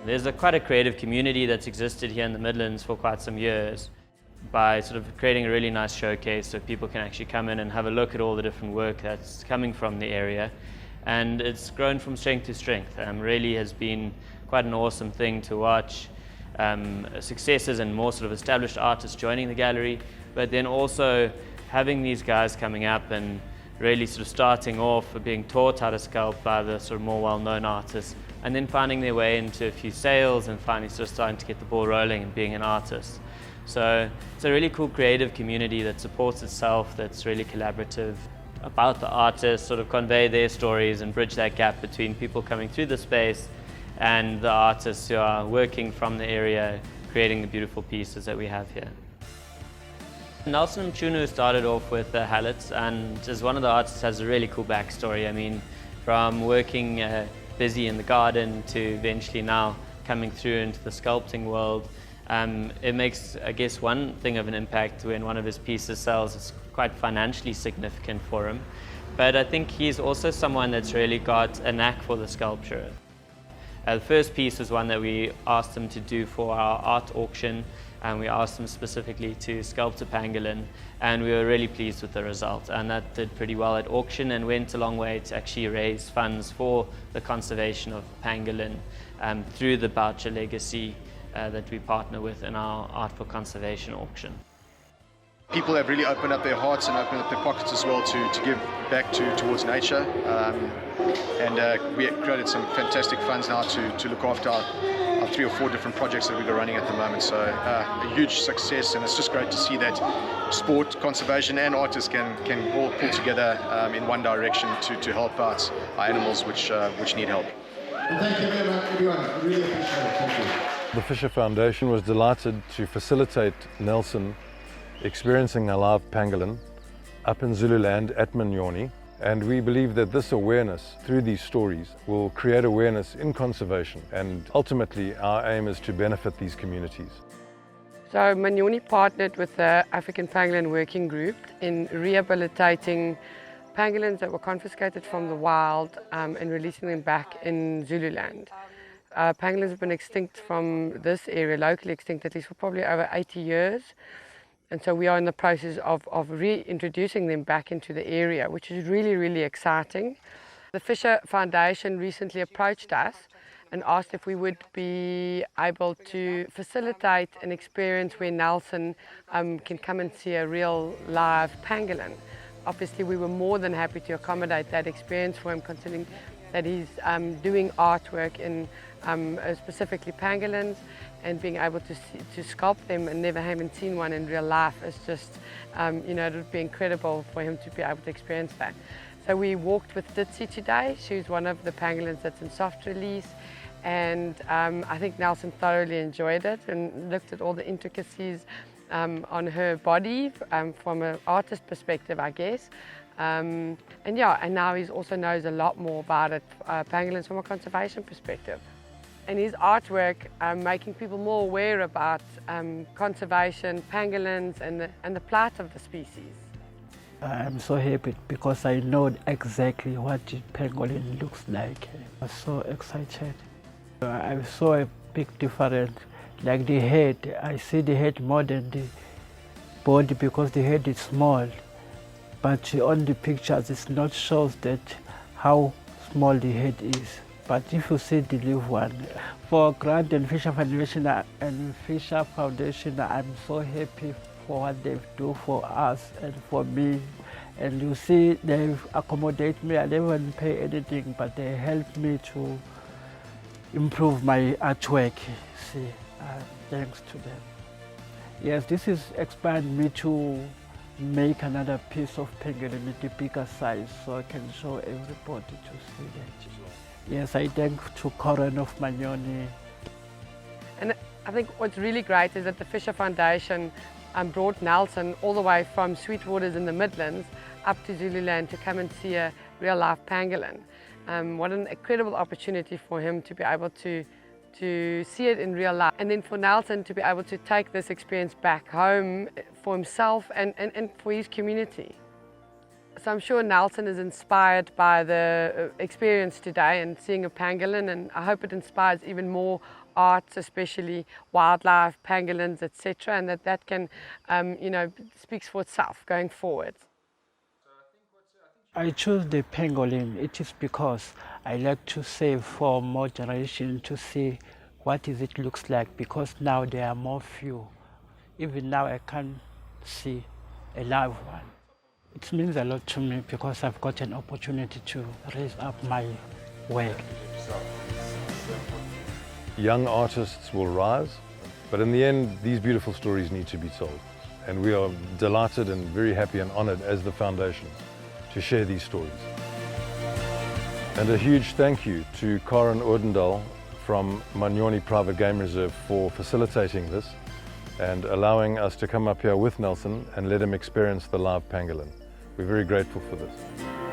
There's quite a creative community that's existed here in the Midlands for quite some years by sort of creating a really nice showcase so people can actually come in and have a look at all the different work that's coming from the area. And it's grown from strength to strength. Really has been quite an awesome thing to watch. Successes and more sort of established artists joining the gallery, but then also having these guys coming up and really sort of starting off being taught how to sculpt by the sort of more well-known artists, and then finding their way into a few sales and finally sort of starting to get the ball rolling and being an artist. So it's a really cool creative community that supports itself, that's really collaborative about the artists, sort of convey their stories and bridge that gap between people coming through the space and the artists who are working from the area, creating the beautiful pieces that we have here. Nelson Mchunu started off with Hallett, and as one of the artists has a really cool backstory. I mean, from working busy in the garden to eventually now coming through into the sculpting world. It makes, I guess, one thing of an impact when one of his pieces sells. It's quite financially significant for him. But I think he's also someone that's really got a knack for the sculpture. The first piece was one that we asked him to do for our art auction, and we asked him specifically to sculpt a pangolin, and we were really pleased with the result. And that did pretty well at auction and went a long way to actually raise funds for the conservation of pangolin through the Boucher legacy that we partner with in our Art for Conservation auction. People have really opened up their hearts and opened up their pockets as well to give back towards nature. We created some fantastic funds now to look after our 3 or 4 different projects that we've got running at the moment. So a huge success, and it's just great to see that sport, conservation and artists can all pull together in one direction to help out our animals which need help. And thank you very much, everyone. I really appreciate it. Thank you. The Fisher Foundation was delighted to facilitate Nelson experiencing a live pangolin up in Zululand at Manyoni, and we believe that this awareness through these stories will create awareness in conservation, and ultimately our aim is to benefit these communities. So Manyoni partnered with the African Pangolin Working Group in rehabilitating pangolins that were confiscated from the wild and releasing them back in Zululand. Pangolins have been extinct from this area, locally extinct at least for probably over 80 years. And so we are in the process of reintroducing them back into the area, which is really, really exciting. The Fisher Foundation recently approached us and asked if we would be able to facilitate an experience where Nelson can come and see a real live pangolin. Obviously, we were more than happy to accommodate that experience for him, considering that he's doing artwork in specifically pangolins, and being able to sculpt them and never having seen one in real life is just, it would be incredible for him to be able to experience that. So we walked with Ditsi today. She's one of the pangolins that's in soft release, and I think Nelson thoroughly enjoyed it and looked at all the intricacies on her body from an artist perspective, I guess. And now he also knows a lot more about it, pangolins from a conservation perspective. And his artwork making people more aware about conservation, pangolins, and the plight of the species. I'm so happy because I know exactly what the pangolin looks like. I was so excited. I saw a big difference, like the head. I see the head more than the body because the head is small. But on the pictures, it's not shows that how small the head is. But if you see the live one, for Grant and Fisher Foundation I'm so happy for what they do for us and for me. And you see, they accommodate me. I never pay anything, but they help me to improve my artwork. See, thanks to them. Yes, this is expand me to make another piece of pangolin with a bigger size, so I can show everybody to see that. Yes, I thank to Coran of Manyoni. And I think what's really great is that the Fisher Foundation brought Nelson all the way from Sweetwaters in the Midlands up to Zululand to come and see a real life pangolin. What an incredible opportunity for him to be able to see it in real life, and then for Nelson to be able to take this experience back home for himself and for his community. So I'm sure Nelson is inspired by the experience today and seeing a pangolin, and I hope it inspires even more arts, especially wildlife, pangolins, etc., and that can, speaks for itself going forward. I chose the pangolin. It is because I like to save for more generations to see what it looks like, because now there are more few. Even now I can't see a live one. It means a lot to me because I've got an opportunity to raise up my work. Young artists will rise, but in the end, these beautiful stories need to be told. And we are delighted and very happy and honored as the foundation to share these stories. And a huge thank you to Karen Odendaal from Manyoni Private Game Reserve for facilitating this and allowing us to come up here with Nelson and let him experience the live pangolin. We're very grateful for this.